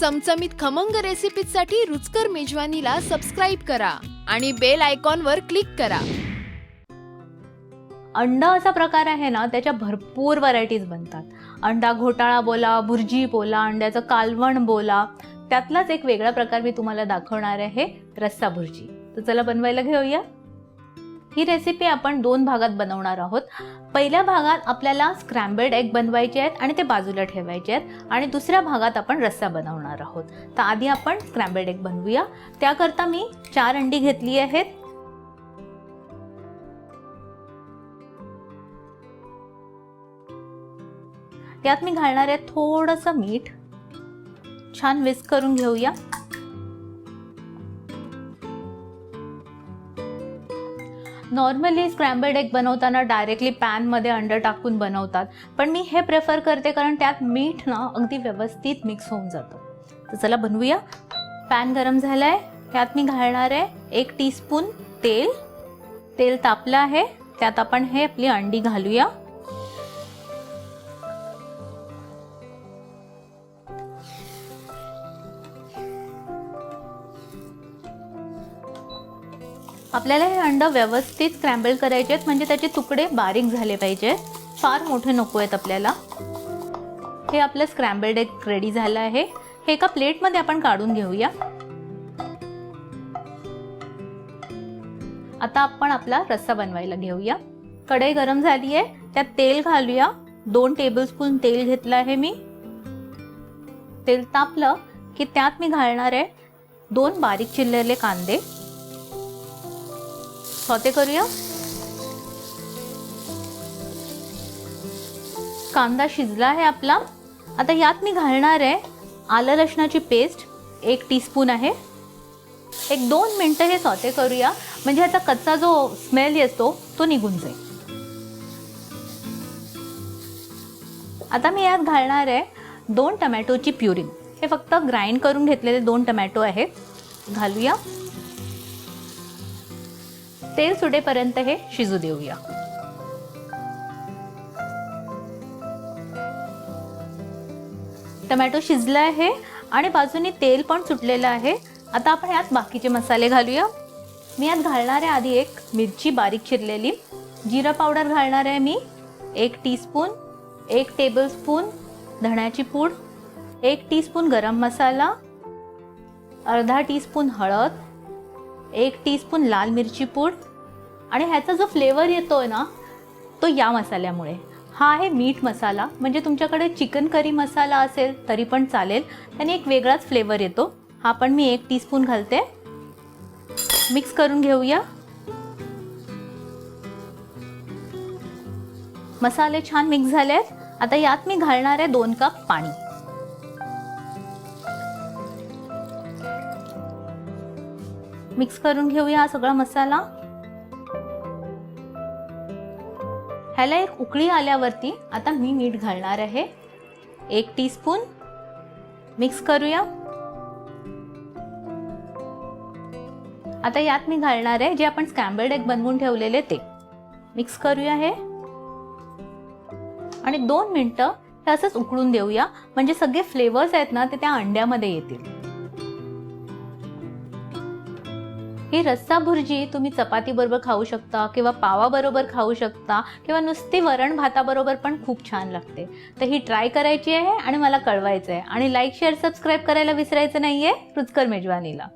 चमचमीत खमंग रेसिपीसाठी रुचकर मेजवानीला सबस्क्राइब करा आणि बेल आयकॉनवर क्लिक करा. अंडा असा प्रकार आहे ना, त्याच्या भरपूर व्हरायटीज बनतात. अंडा घोटाळा बोला, भुर्जी बोला, अंड्याचं कालवण बोला. त्यातलाच एक वेगळा प्रकार मी तुम्हाला दाखवणार आहे, रस्सा भुर्जी. तर चला बनवायला घेऊया. ही रेसिपी आपण 2 भागात बनवणार आहोत. पहिल्या भागात आपल्याला स्क्रॅम्बल्ड एग बनवायचे आहेत आणि ते बाजूला ठेवायचे आहेत आणि दुसऱ्या भागात आपण रस्सा बनवणार आहोत. तर आधी आपण स्क्रॅम्बल्ड एग बनवूया. त्याकरता मी 4 अंडी घेतली आहेत. त्यात मी घालणार आहे थोडंसं मीठ. छान विस्क करून घेऊया. नॉर्मली स्क्रॅम्बल्ड एग बनवताना डायरेक्टली पॅनमध्ये अंडं टाकून बनवतात, पण मी हे प्रेफर करते कारण त्यात मीठ ना अगदी व्यवस्थित मिक्स होऊन जातं. तर चला बनवूया. पॅन गरम झालाय. त्यात मी घालणार आहे 1 टीस्पून तेल. तेल तापलं आहे. त्यात आपण हे आपली अंडी घालूया. आपल्याला हे अंड व्यवस्थित स्क्रॅम्बल करायचे आहेत, म्हणजे त्याचे तुकडे बारीक झाले पाहिजे. फार मोठे नको आहेत आपल्याला. हे आपलं स्क्रॅम्बल्ड एग रेडी झालं आहे. हे एका प्लेटमध्ये आपण काढून घेऊया. आता आपण आपला रस्सा बनवायला घेऊया. कढई गरम झाली आहे. त्यात तेल घालूया. 2 टेबलस्पून तेल घेतलं आहे मी. तेल तापलं की त्यात मी घालणार आहे 2 बारीक चिरलेले कांदे. सौते करूया. कांदा शिजला आहे आपला. आता यात मी घालणार आहे आलं लसणाची पेस्ट 1 टीस्पून आहे. 1-2 मिनिटं हे सौते करूया, म्हणजे ह्याचा कच्चा जो स्मेल येतो तो निघून जाईल. आता मी यात घालणार आहे 2 टमॅटोची प्युरी. हे फक्त ग्राइंड करून घेतलेले 2 टमॅटो आहेत. घालूया. तेल सुटेपर्यंत हे शिजू देऊया. टमॅटो शिजला आहे आणि बाजूने तेल पण सुटलेलं आहे. आता आपण यात बाकीचे मसाले घालूया. मी यात घालणार आहे आधी 1 मिरची बारीक चिरलेली. जिरा पावडर घालणार आहे मी 1 टीस्पून. 1 टेबलस्पून धण्याची पूड. 1 टीस्पून गरम मसाला. अर्धा टीस्पून हळद. 1 टीस्पून लाल मिरची पूड. आणि ह्याचा जो फ्लेवर येतोय ना, तो या मसाल्यामुळे. हा आहे मीठ मसाला, म्हणजे तुमच्याकडे चिकन करी मसाला असेल तरी पण चालेल. त्याने एक वेगळाच फ्लेवर येतो. हा पण मी 1 टीस्पून घालते. मिक्स करून घेऊया. मसाले छान मिक्स झालेत. आता यात मी घालणार आहे 2 कप पाणी. मिक्स करून घेऊया हा सगळा मसाला. ह्याला एक उकळी आल्यावरती आता मी मीठ घालणार आहे 1 टीस्पून. मिक्स करूया. आता यात मी घालणार आहे जे आपण स्क्रॅम्बल्ड एग बनवून ठेवलेले ते. मिक्स करूया हे आणि 2 मिनिटं हे असंच उकळून देऊया, म्हणजे सगळे फ्लेवर्स आहेत ना ते त्या अंड्यामध्ये येतील. ही रस्सा भुर्जी तुम्ही चपाती बरोबर खाऊ शकता किंवा पावाबरोबर खाऊ शकता किंवा नुसती वरण भाताबरोबर पण खूप छान लागते. तर ही ट्राय करायची आहे आणि मला कळवायचं आहे. आणि लाईक, शेअर, सबस्क्राईब करायला विसरायचं नाहीये रुचकर मेजवानीला.